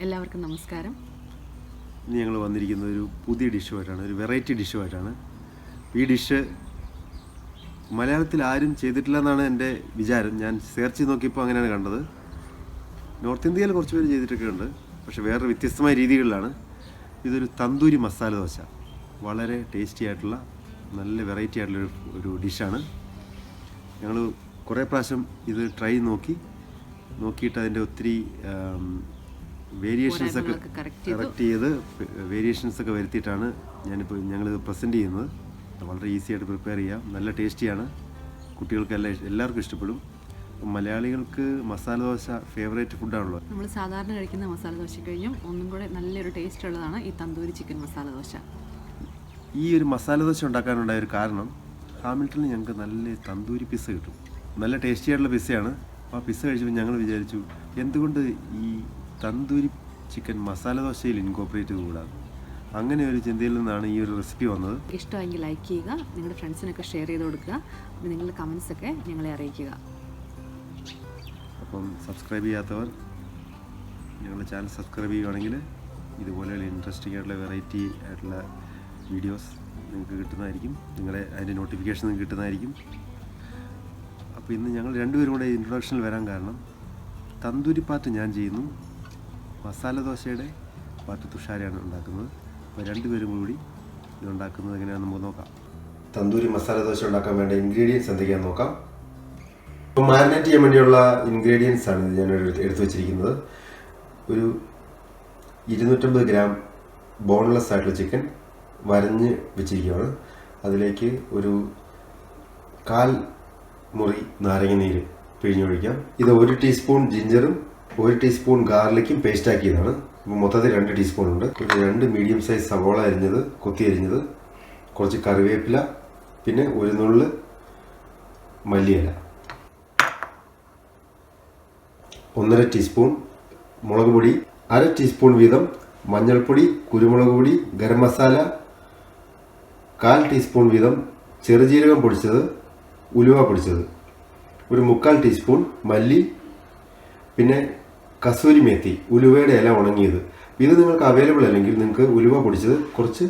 എല്ലാവർക്കും നമസ്കാരം. ഇന്ന് ഞങ്ങൾ വന്നിരിക്കുന്നത് ഒരു പുതിയ ഡിഷുമായിട്ടാണ്, ഒരു വെറൈറ്റി ഡിഷുമായിട്ടാണ്. ഈ ഡിഷ് മലയാളത്തിൽ ആരും ചെയ്തിട്ടില്ല എന്നാണ് എൻ്റെ വിചാരം. ഞാൻ സെർച്ച് ചെയ്ത് നോക്കിയപ്പോൾ അങ്ങനെയാണ് കണ്ടത്. നോർത്ത് ഇന്ത്യയിൽ കുറച്ച് പേര് ചെയ്തിട്ടൊക്കെ ഉണ്ട്, പക്ഷേ വേറെ വ്യത്യസ്തമായ രീതികളിലാണ്. ഇതൊരു തന്തൂരി മസാല ദോശ. വളരെ ടേസ്റ്റി ആയിട്ടുള്ള നല്ല വെറൈറ്റി ആയിട്ടുള്ള ഒരു ഡിഷാണ്. ഞങ്ങൾ കുറേ പ്രാവശ്യം ഇത് ട്രൈ നോക്കിയിട്ട് അതിൻ്റെ ഒത്തിരി വേരിയേഷൻസൊക്കെ കറക്റ്റ് ചെയ്ത് വേരിയേഷൻസൊക്കെ വരുത്തിയിട്ടാണ് ഞങ്ങളിത് പ്രസൻറ്റ് ചെയ്യുന്നത്. വളരെ ഈസി ആയിട്ട് പ്രിപ്പയർ ചെയ്യാം, നല്ല ടേസ്റ്റിയാണ്, കുട്ടികൾക്ക് എല്ലാവർക്കും ഇഷ്ടപ്പെടും. മലയാളികൾക്ക് മസാല ദോശ ഫേവറേറ്റ് ഫുഡാണല്ലോ. നമ്മൾ സാധാരണ കഴിക്കുന്ന മസാല ദോശ കഴിഞ്ഞും ഒന്നും കൂടെ നല്ലൊരു ടേസ്റ്റ് ഉള്ളതാണ് ഈ തന്തൂരി ചിക്കൻ മസാല ദോശ. ഈ ഒരു മസാല ദോശ ഉണ്ടാക്കാനുണ്ടായ ഒരു കാരണം, ഹാമിൽട്ടണിൽ ഞങ്ങൾക്ക് നല്ല തന്തൂരി പിസ്സ കിട്ടും. നല്ല ടേസ്റ്റി ആയിട്ടുള്ള പിസ്സയാണ്. ആ പിസ്സ കഴിച്ചപ്പോൾ ഞങ്ങൾ വിചാരിച്ചു എന്തുകൊണ്ട് ഈ തന്തൂരി ചിക്കൻ മസാല ദോശയിൽ ഇൻകോപ്പറേറ്റ് ചെയ്തുകൂടാതെ. അങ്ങനെ ഒരു ചിന്തയിൽ നിന്നാണ് ഈ ഒരു റെസിപ്പി വന്നത്. ഇഷ്ടമെങ്കിൽ ലൈക്ക് ചെയ്യുക, നിങ്ങളുടെ ഫ്രണ്ട്സിനൊക്കെ ഷെയർ ചെയ്ത് കൊടുക്കുക, നിങ്ങളുടെ കമൻസൊക്കെ ഞങ്ങളെ അറിയിക്കുക. അപ്പം സബ്സ്ക്രൈബ് ചെയ്യാത്തവർ ഞങ്ങളുടെ ചാനൽ സബ്സ്ക്രൈബ് ചെയ്യുകയാണെങ്കിൽ ഇതുപോലെയുള്ള ഇൻട്രസ്റ്റിംഗ് ആയിട്ടുള്ള വെറൈറ്റി ആയിട്ടുള്ള വീഡിയോസ് നിങ്ങൾക്ക് കിട്ടുന്നതായിരിക്കും. അതിൻ്റെ നോട്ടിഫിക്കേഷൻ നിങ്ങൾക്ക് കിട്ടുന്നതായിരിക്കും. അപ്പോൾ ഇന്ന് ഞങ്ങൾ രണ്ടുപേരും കൂടെ ഇൻട്രൊഡക്ഷനിൽ വരാൻ കാരണം, തന്തൂരി പാർട്ട് ഞാൻ ചെയ്യുന്നു, മസാല ദോശയുടെ പാർട്ട് തുഷാരയാണ് ഉണ്ടാക്കുന്നത്. അപ്പോൾ രണ്ടുപേരും കൂടി ഇതുണ്ടാക്കുന്നത് എങ്ങനെയാണെന്ന് നമുക്ക് നോക്കാം. തന്തൂരി മസാല ദോശ ഉണ്ടാക്കാൻ വേണ്ട ഇൻഗ്രീഡിയൻസ് എന്തൊക്കെയാണെന്ന് നോക്കാം. ഇപ്പോൾ മാരിനേറ്റ് ചെയ്യാൻ വേണ്ടിയുള്ള ഇൻഗ്രീഡിയൻസ് ആണ് ഞാൻ എടുത്തു വെച്ചിരിക്കുന്നത്. ഒരു 250 ഗ്രാം ബോൺലെസ് ആയിട്ടുള്ള ചിക്കൻ വരഞ്ഞ് വെച്ചിരിക്കുകയാണ്. അതിലേക്ക് ഒരു 1/4 മുറി നാരങ്ങ നീര് പിഴിഞ്ഞൊഴിക്കാം. ഇത് 1 ടീസ്പൂൺ ജിഞ്ചറും 1 ടീസ്പൂൺ ഗാർലിക്കും പേസ്റ്റ് ആക്കിയതാണ്. ഇപ്പോൾ മൊത്തത്തിൽ 2 ടീസ്പൂൺ ഉണ്ട്. ഒരു 2 മീഡിയം സൈസ് സവോള കൊത്തി അരിഞ്ഞത്, കുറച്ച് കറിവേപ്പില, പിന്നെ ഒരു നുള്ള് മല്ലിയില, 1.5 ടീസ്പൂൺ മുളക് പൊടി, 1/2 ടീസ്പൂൺ വീതം മഞ്ഞൾപ്പൊടി, കുരുമുളക് പൊടി, ഗരം മസാല, 1/4 ടീസ്പൂൺ വീതം ചെറുജീരകം പൊടിച്ചത്, ഉലുവ പൊടിച്ചത്, ഒരു 3/4 ടീസ്പൂൺ മല്ലി, പിന്നെ കസൂരി മേത്തി, ഉലുവയുടെ ഇല ഉണങ്ങിയത്. ഇത് നിങ്ങൾക്ക് അവൈലബിൾ അല്ലെങ്കിൽ നിങ്ങൾക്ക് ഉലുവ പൊടിച്ചത് കുറച്ച്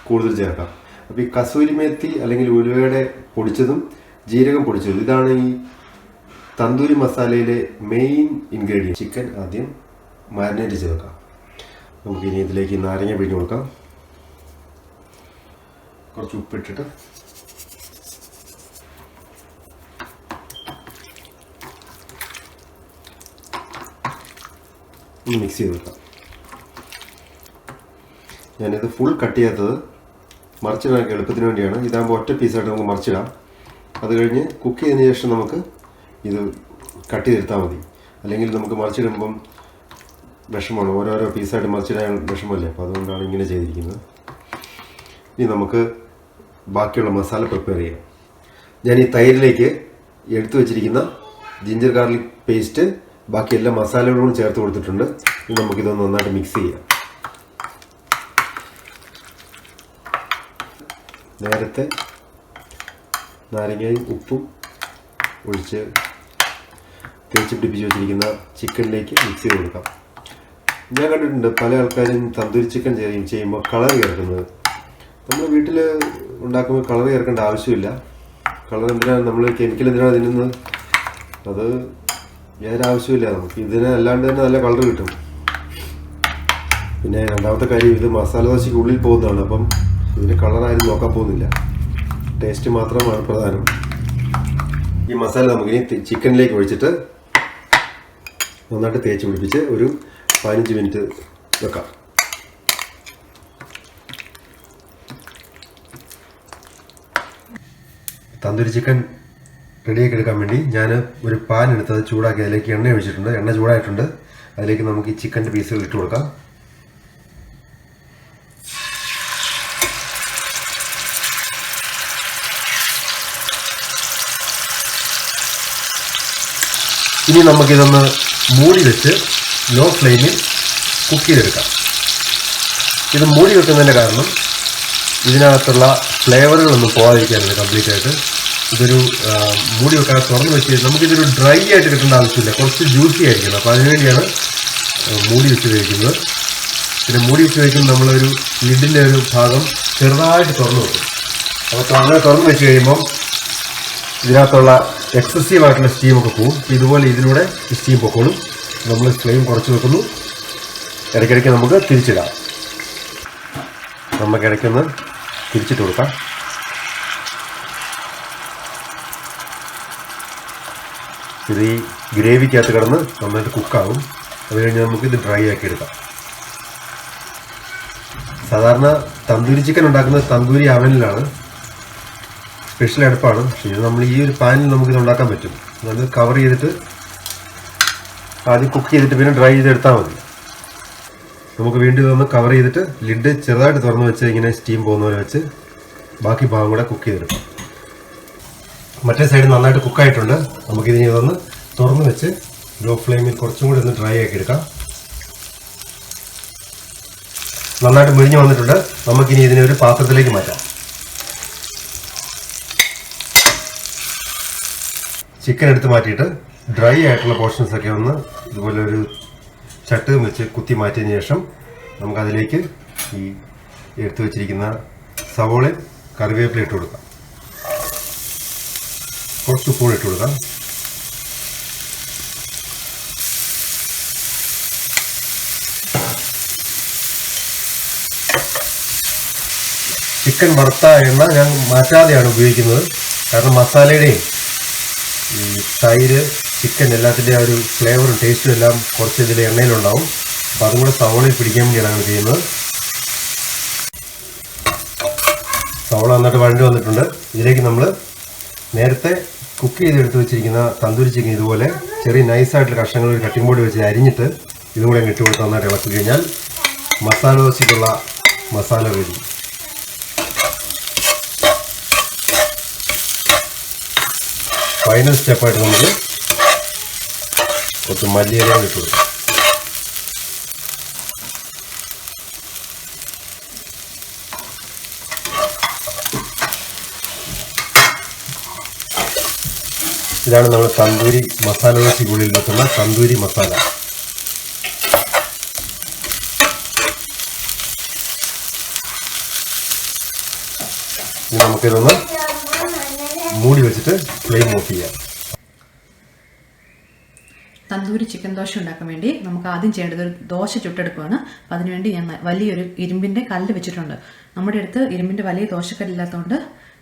കൂടുതൽ ചേർക്കാം. അപ്പോൾ ഈ കസൂരി മേത്തി അല്ലെങ്കിൽ ഉലുവയുടെ പൊടിച്ചതും ജീരകം പൊടിച്ചതും ഇതാണ് ഈ തന്തൂരി മസാലയിലെ മെയിൻ ഇൻഗ്രീഡിയൻറ്റ്. ചിക്കൻ ആദ്യം മാരിനേറ്റ് ചെയ്ത് വെക്കാം. നമുക്കിനി ഇതിലേക്ക് നാരങ്ങ പിഴിഞ്ഞ് കൊടുക്കാം. കുറച്ച് ഉപ്പിട്ടിട്ട് മിക്സ് ചെയ്ത് വെക്കാം. ഞാനിത് ഫുൾ കട്ട് ചെയ്യാത്തത് മറിച്ചിടാൻ എളുപ്പത്തിന് വേണ്ടിയാണ്. ഇതാകുമ്പോൾ ഒറ്റ പീസായിട്ട് നമുക്ക് മറിച്ചിടാം. അത് കഴിഞ്ഞ് കുക്ക് ചെയ്തതിന് ശേഷം നമുക്ക് ഇത് കട്ട് ചെയ്തെടുത്താൽ മതി. അല്ലെങ്കിൽ നമുക്ക് മറിച്ചിടുമ്പം വിഷമാണ്, ഓരോരോ പീസായിട്ട് മറിച്ചിടാൻ വിഷമല്ലേ. അപ്പോൾ അതുകൊണ്ടാണ് ഇങ്ങനെ ചെയ്തിരിക്കുന്നത്. ഇനി നമുക്ക് ബാക്കിയുള്ള മസാല പ്രിപ്പയർ ചെയ്യാം. ഞാൻ ഈ തൈരിലേക്ക് എടുത്തു വെച്ചിരിക്കുന്ന ജിഞ്ചർ ഗാർലിക് പേസ്റ്റ് ബാക്കി എല്ലാ മസാലകളും ചേർത്ത് കൊടുത്തിട്ടുണ്ട്. ഇനി നമുക്കിതൊന്ന് നന്നായിട്ട് മിക്സ് ചെയ്യാം. നേരത്തെ നാരങ്ങയും ഉപ്പും ഒഴിച്ച് തേച്ച് പിടിപ്പിച്ച് വെച്ചിരിക്കുന്ന ചിക്കനിലേക്ക് മിക്സ് ചെയ്ത് കൊടുക്കാം. ഞാൻ കണ്ടിട്ടുണ്ട് പല ആൾക്കാരും തന്തൂരി ചിക്കൻ ചെയ്യുമ്പോൾ കളർ ചേർക്കുന്നത്. നമ്മൾ വീട്ടിൽ ഉണ്ടാക്കുമ്പോൾ കളർ ചേർക്കേണ്ട ആവശ്യമില്ല. കളർ എന്തിനാണ്, നമ്മൾ കെമിക്കൽ എന്തിനാണ് തിന്നുന്നത്? അത് വേറെ ആവശ്യമില്ല. നമുക്ക് ഇതിനെ അല്ലാണ്ട് തന്നെ നല്ല കളർ കിട്ടും. പിന്നെ രണ്ടാമത്തെ കാര്യം, ഇത് മസാല ദോശയ്ക്ക് ഉള്ളിൽ പോകുന്നതാണ്. അപ്പം ഇതിന് കളറാരും നോക്കാൻ പോകുന്നില്ല, ടേസ്റ്റ് മാത്രമാണ് പ്രധാനം. ഈ മസാല നമുക്കിനി ചിക്കനിലേക്ക് ഒഴിച്ചിട്ട് നന്നായിട്ട് തേച്ച് പിടിപ്പിച്ച് ഒരു 15 മിനിറ്റ് വെക്കാം. തന്തൂരി ചിക്കൻ റെഡിയാക്കി എടുക്കാൻ വേണ്ടി ഞാൻ ഒരു പാൻ എടുത്തത് ചൂടാക്കി അതിലേക്ക് എണ്ണ ഒഴിച്ചിട്ടുണ്ട്. എണ്ണ ചൂടായിട്ടുണ്ട്. അതിലേക്ക് നമുക്ക് ഈ ചിക്കൻ്റെ പീസുകൾ ഇട്ട് കൊടുക്കാം. ഇനി നമുക്കിതൊന്ന് മൂടി വെച്ച് ലോ ഫ്ലെയിമിൽ കുക്ക് ചെയ്തെടുക്കാം. ഇത് മൂടി വെക്കുന്നതിൻ്റെ കാരണം ഇതിനകത്തുള്ള ഫ്ലേവറുകളൊന്നും പോകാതിരിക്കാനുണ്ട് കംപ്ലീറ്റ് ആയിട്ട്. ഇതൊരു മൂടി വെക്കാതെ തുറന്ന് വെച്ച് നമുക്കിതൊരു ഡ്രൈ ആയിട്ട് കിട്ടേണ്ട ആവശ്യമില്ല, കുറച്ച് ജ്യൂസി ആയിരിക്കണം. അപ്പോൾ അതിനുവേണ്ടിയാണ് മൂടി വെച്ച് കഴിക്കുന്നത്. പിന്നെ മൂടി വെച്ച് കഴിക്കുമ്പോൾ നമ്മളൊരു ലിഡിൻ്റെ ഒരു ഭാഗം ചെറുതായിട്ട് തുറന്നു വെക്കും. അപ്പോൾ അങ്ങനെ തുറന്ന് വെച്ച് കഴിയുമ്പം ഇതിനകത്തുള്ള എക്സസീവ് ആയിട്ടുള്ള സ്റ്റീമൊക്കെ പോവും. ഇതുപോലെ ഇതിലൂടെ ഈ സ്റ്റീം പൊക്കോളും. നമ്മൾ ഫ്ലെയിം കുറച്ച് വെക്കുന്നു. ഇടയ്ക്കിടയ്ക്ക് നമുക്ക് തിരിച്ചിടാം. നമുക്ക് ഇടയ്ക്കൊന്ന് തിരിച്ചിട്ട് കൊടുക്കാം. ഇത് ഈ ഗ്രേവിക്കകത്ത് കിടന്ന് നന്നായിട്ട് കുക്കാവും. അത് കഴിഞ്ഞ് നമുക്ക് ഇത് ഡ്രൈ ആക്കി എടുക്കാം. സാധാരണ തന്തൂരി ചിക്കൻ ഉണ്ടാക്കുന്നത് തന്തൂരി അവനിലാണ്. സ്പെഷ്യൽ അടുപ്പാണ്. പക്ഷേ ഇത് നമ്മൾ ഈ ഒരു പാനിൽ നമുക്കിത് ഉണ്ടാക്കാൻ പറ്റും. അത് കവർ ചെയ്തിട്ട് ആദ്യം കുക്ക് ചെയ്തിട്ട് പിന്നെ ഡ്രൈ ചെയ്തെടുത്താൽ മതി. നമുക്ക് വീണ്ടും ഇതൊന്ന് കവർ ചെയ്തിട്ട് ലിഡ് ചെറുതായിട്ട് തുറന്ന് വെച്ച് ഇങ്ങനെ സ്റ്റീം പോകുന്ന പോലെ വെച്ച് ബാക്കി ഭാഗം കൂടെ കുക്ക് ചെയ്തെടുക്കാം. മറ്റേ സൈഡ് നന്നായിട്ട് കുക്കായിട്ടുണ്ട്. നമുക്കിതിനെ ഇതൊന്ന് തുറന്ന് വെച്ച് ലോ ഫ്ലെയിമിൽ കുറച്ചും കൂടി ഒന്ന് ഡ്രൈ ആക്കി എടുക്കാം. നന്നായിട്ട് മുരിഞ്ഞ് വന്നിട്ടുണ്ട്. നമുക്കിനി ഇതിനെ ഒരു പാത്രത്തിലേക്ക് മാറ്റാം. ചിക്കൻ എടുത്ത് മാറ്റിയിട്ട് ഡ്രൈ ആയിട്ടുള്ള പോർഷൻസൊക്കെ ഒന്ന് ഇതുപോലെ ഒരു ചട്ടുകം വെച്ച് കുത്തി മാറ്റിയതിന് ശേഷം നമുക്കതിലേക്ക് ഈ എടുത്തു വെച്ചിരിക്കുന്ന സവോളയും കറിവേപ്പില ഇട്ട് കൊടുക്കാം. കുറച്ച് ഉപ്പുകൂടി ഇട്ട് കൊടുക്കാം. ചിക്കൻ വറുത്ത എണ്ണ ഞാൻ മാറ്റാതെയാണ് ഉപയോഗിക്കുന്നത്. കാരണം മസാലയുടെയും ഈ തൈര്, ചിക്കൻ എല്ലാത്തിൻ്റെ ആ ഒരു ഫ്ലേവറും ടേസ്റ്റും എല്ലാം കുറച്ച് ഇതിൽ എണ്ണയിലുണ്ടാവും. അപ്പോൾ അതും കൂടെ സവോളയിൽ പിടിക്കാൻ വേണ്ടിയാണ് അങ്ങനെ ചെയ്യുന്നത്. സവോള നന്നായിട്ട് വഴണ്ടി വന്നിട്ടുണ്ട്. ഇതിലേക്ക് നമ്മൾ നേരത്തെ കുക്ക് ചെയ്തെടുത്ത് വെച്ചിരിക്കുന്ന തന്തൂരി ചിക്കൻ ഇതുപോലെ ചെറിയ നൈസായിട്ടുള്ള കഷ്ണങ്ങൾ ഒരു കട്ടിംഗ് ബോർഡ് വെച്ച് അരിഞ്ഞിട്ട് ഇതും കൂടെ ഇട്ട് കൊടുത്ത് നന്നായിട്ട് ഇളക്കി കഴിഞ്ഞാൽ മസാല ദോശയ്ക്കുള്ള മസാല റെഡി. ഫൈനൽ സ്റ്റെപ്പായിട്ട് നമുക്ക് കുറച്ച് മല്ലിയിലയും ഇട്ട് കൊടുക്കാം. ഇതാണ് നമ്മൾ തന്തൂരി മസാല ദോശയ്ക്കുള്ളിൽ വെക്കുന്ന തന്തൂരി മസാല. ഇനി നമുക്കിതൊന്ന് മൂടി വെച്ചിട്ട് ഫ്ലെയിം ഓഫ് ചെയ്യാം. തന്തൂരി ചിക്കൻ ദോശ ഉണ്ടാക്കാൻ വേണ്ടി നമുക്ക് ആദ്യം ചെയ്യേണ്ടത് ഒരു ദോശ ചുട്ടെടുക്കുകയാണ്. അപ്പം അതിനുവേണ്ടി ഞാൻ വലിയൊരു ഇരുമ്പിൻ്റെ കല്ല് വെച്ചിട്ടുണ്ട്. നമ്മുടെ അടുത്ത് ഇരുമ്പിൻ്റെ വലിയ ദോശക്കല്ലില്ലാത്തതുകൊണ്ട്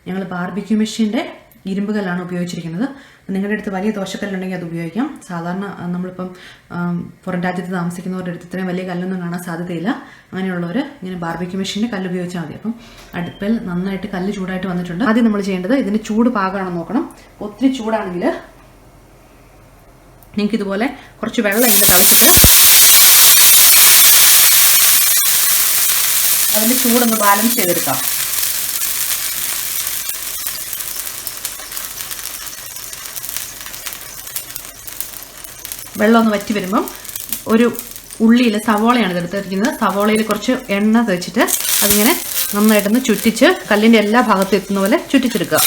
ഞങ്ങൾ ബാർബിക്യൂ മെഷീൻ്റെ ഇരുമ്പ് കല്ലാണ് ഉപയോഗിച്ചിരിക്കുന്നത്. നിങ്ങളുടെ അടുത്ത് വലിയ ദോശക്കല്ലുണ്ടെങ്കിൽ അത് ഉപയോഗിക്കാം. സാധാരണ നമ്മളിപ്പം പുറം രാജ്യത്ത് താമസിക്കുന്നവരുടെ അടുത്ത് ഇത്രയും വലിയ കല്ലൊന്നും കാണാൻ സാധ്യതയില്ല. അങ്ങനെയുള്ളവർ ഇങ്ങനെ ബാർബിക്യൂ മെഷീൻ്റെ കല്ല് ഉപയോഗിച്ചാൽ മതി. അപ്പം അടുപ്പിൽ നന്നായിട്ട് കല്ല് ചൂടായിട്ട് വന്നിട്ടുണ്ട്. ആദ്യം നമ്മൾ ചെയ്യേണ്ടത് ഇതിൻ്റെ ചൂട് പാകമാണെന്ന് നോക്കണം. ഒത്തിരി ചൂടാണെങ്കിൽ നിങ്ങൾക്ക് ഇതുപോലെ കുറച്ച് വെള്ളം ഇതിൽ തളിച്ചിട്ട് അതിൻ്റെ ചൂടൊന്ന് ബാലൻസ് ചെയ്തെടുക്കാം. വെള്ളം ഒന്ന് വറ്റി വരുമ്പം ഒരു ഉള്ളിയിൽ സവോളയാണ് ഇതെടുത്തിരിക്കുന്നത്. സവോളയിൽ കുറച്ച് എണ്ണ തേച്ചിട്ട് അതിങ്ങനെ നന്നായിട്ടൊന്ന് ചുറ്റിച്ച് കല്ലിൻ്റെ എല്ലാ ഭാഗത്തും എത്തുന്ന പോലെ ചുറ്റിച്ചെടുക്കുക.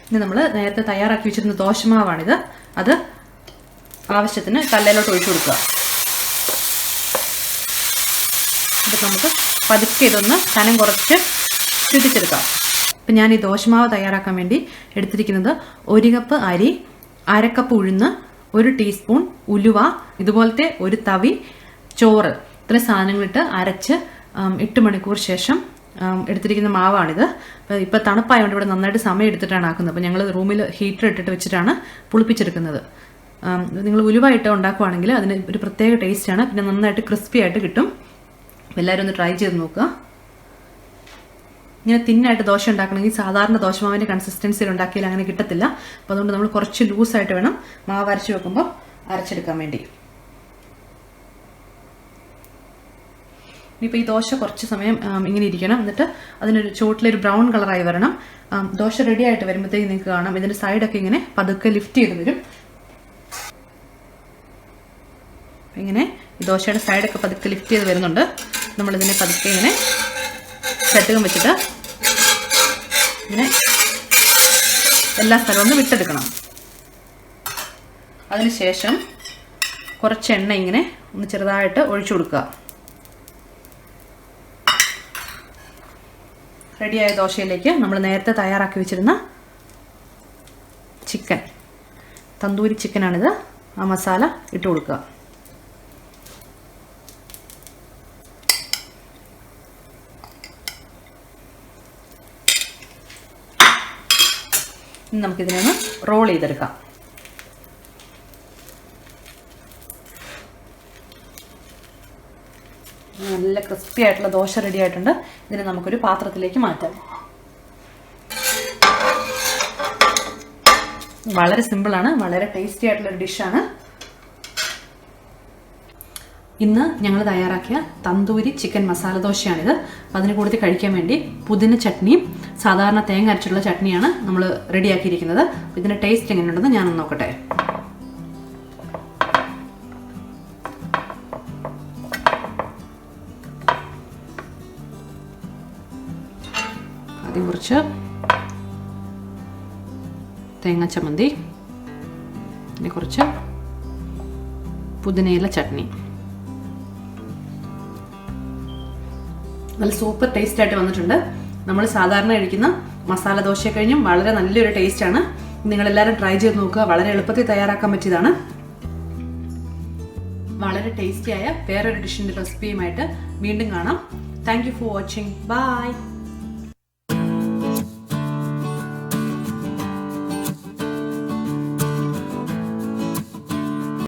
ഇനി നമ്മൾ നേരത്തെ തയ്യാറാക്കി വെച്ചിരുന്ന ദോശമാവാണിത്. അത് ആവശ്യത്തിന് കല്ലിലോട്ട് ഒഴിച്ചു കൊടുക്കുക. ഇത് നമുക്ക് പതുക്കെ ഇതൊന്ന് കനം കുറച്ച് ചുറ്റിച്ചെടുക്കാം. ഇപ്പം ഞാൻ ഈ ദോശമാവ് തയ്യാറാക്കാൻ വേണ്ടി എടുത്തിരിക്കുന്നത് 1 കപ്പ് അരി, 1/2 കപ്പ് ഉഴുന്ന്, 1 ടീസ്പൂൺ ഉലുവ, ഇതുപോലത്തെ ഒരു തവി ചോറ്, ഇത്രയും സാധനങ്ങളിട്ട് അരച്ച് 8 മണിക്കൂർ ശേഷം എടുത്തിരിക്കുന്ന മാവാണിത്. ഇപ്പോൾ തണുപ്പായതുകൊണ്ട് ഇവിടെ നന്നായിട്ട് സമയം എടുത്തിട്ടാണ് ആക്കുന്നത്. അപ്പോൾ ഞങ്ങൾ റൂമിൽ ഹീറ്റർ ഇട്ടിട്ട് വെച്ചിട്ടാണ് പുളിപ്പിച്ചെടുക്കുന്നത്. നിങ്ങൾ ഉലുവ ഇട്ട് ഉണ്ടാക്കുവാണെങ്കിൽ അതിന് ഒരു പ്രത്യേക ടേസ്റ്റാണ്. പിന്നെ നന്നായിട്ട് ക്രിസ്പി ആയിട്ട് കിട്ടും. എല്ലാവരും ഒന്ന് ട്രൈ ചെയ്ത് നോക്കുക. ഇങ്ങനെ തിന്നായിട്ട് ദോശ ഉണ്ടാക്കണമെങ്കിൽ സാധാരണ ദോശമാവിൻ്റെ കൺസിസ്റ്റൻസിയിൽ ഉണ്ടാക്കിയാൽ അങ്ങനെ കിട്ടത്തില്ല. അപ്പോൾ അതുകൊണ്ട് നമ്മൾ കുറച്ച് ലൂസായിട്ട് വേണം മാവ് അരച്ച് വെക്കുമ്പോൾ അരച്ചെടുക്കാൻ വേണ്ടി. ഇനിയിപ്പോൾ ഈ ദോശ കുറച്ച് സമയം ഇങ്ങനെ ഇരിക്കണം. എന്നിട്ട് അതിനൊരു ചുവട്ടിലൊരു ബ്രൗൺ കളറായി വരണം. ദോശ റെഡി ആയിട്ട് വരുമ്പോഴത്തേക്ക് നിങ്ങൾക്ക് കാണാം ഇതിൻ്റെ സൈഡൊക്കെ ഇങ്ങനെ പതുക്കെ ലിഫ്റ്റ് ചെയ്ത് വരും. ഇങ്ങനെ ഈ ദോശയുടെ സൈഡൊക്കെ പതുക്കെ ലിഫ്റ്റ് ചെയ്ത് വരുന്നുണ്ട്. നമ്മളിതിനെ പതുക്കെ ഇങ്ങനെ ചട്ടുകം വെച്ചിട്ട് ഇങ്ങനെ എല്ലാ സ്ഥലവും ഒന്ന് വിട്ടെടുക്കണം. അതിനുശേഷം കുറച്ച് എണ്ണ ഇങ്ങനെ ഒന്ന് ചെറുതായിട്ട് ഒഴിച്ചു കൊടുക്കുക. റെഡിയായ ദോശയിലേക്ക് നമ്മൾ നേരത്തെ തയ്യാറാക്കി വെച്ചിരുന്ന ചിക്കൻ, തന്തൂരി ചിക്കനാണിത്, ആ മസാല ഇട്ട് കൊടുക്കുക. ഇനി നമുക്കിതിനെ ഒന്ന് റോൾ ചെയ്തെടുക്കാം. നല്ല ക്രിസ്പി ആയിട്ടുള്ള ദോശ റെഡി ആയിട്ടുണ്ട്. ഇതിനെ നമുക്കൊരു പാത്രത്തിലേക്ക് മാറ്റാം. വളരെ സിമ്പിളാണ്, വളരെ ടേസ്റ്റി ആയിട്ടുള്ളൊരു ഡിഷാണ്. ഇന്ന് ഞങ്ങൾ തയ്യാറാക്കിയ തന്തൂരി ചിക്കൻ മസാല ദോശയാണിത്. അതിന് കൂടി കഴിക്കാൻ വേണ്ടി പുതിന ചട്നിയും സാധാരണ തേങ്ങ അരച്ചുള്ള ചട്നിയാണ് നമ്മൾ റെഡിയാക്കിയിരിക്കുന്നത്. ഇതിൻ്റെ ടേസ്റ്റ് എങ്ങനെയുണ്ടെന്ന് ഞാനൊന്ന് നോക്കട്ടെ. ആദ്യം കുറച്ച് തേങ്ങ ചമ്മന്തി, പിന്നെ കുറച്ച് പുതിനയില ചട്നി. നല്ല സൂപ്പർ ടേസ്റ്റ് ആയിട്ട് വന്നിട്ടുണ്ട്. നമ്മൾ സാധാരണ കഴിക്കുന്ന മസാല ദോശയെ കഴിഞ്ഞും വളരെ നല്ലൊരു ടേസ്റ്റാണ്. നിങ്ങളെല്ലാവരും ട്രൈ ചെയ്ത് നോക്കുക. വളരെ എളുപ്പത്തിൽ തയ്യാറാക്കാൻ പറ്റിയതാണ്. വളരെ ടേസ്റ്റിയായ വേറൊരു ഡിഷിൻ്റെ റെസിപ്പിയുമായിട്ട് വീണ്ടും കാണാം. Thank you for watching. By.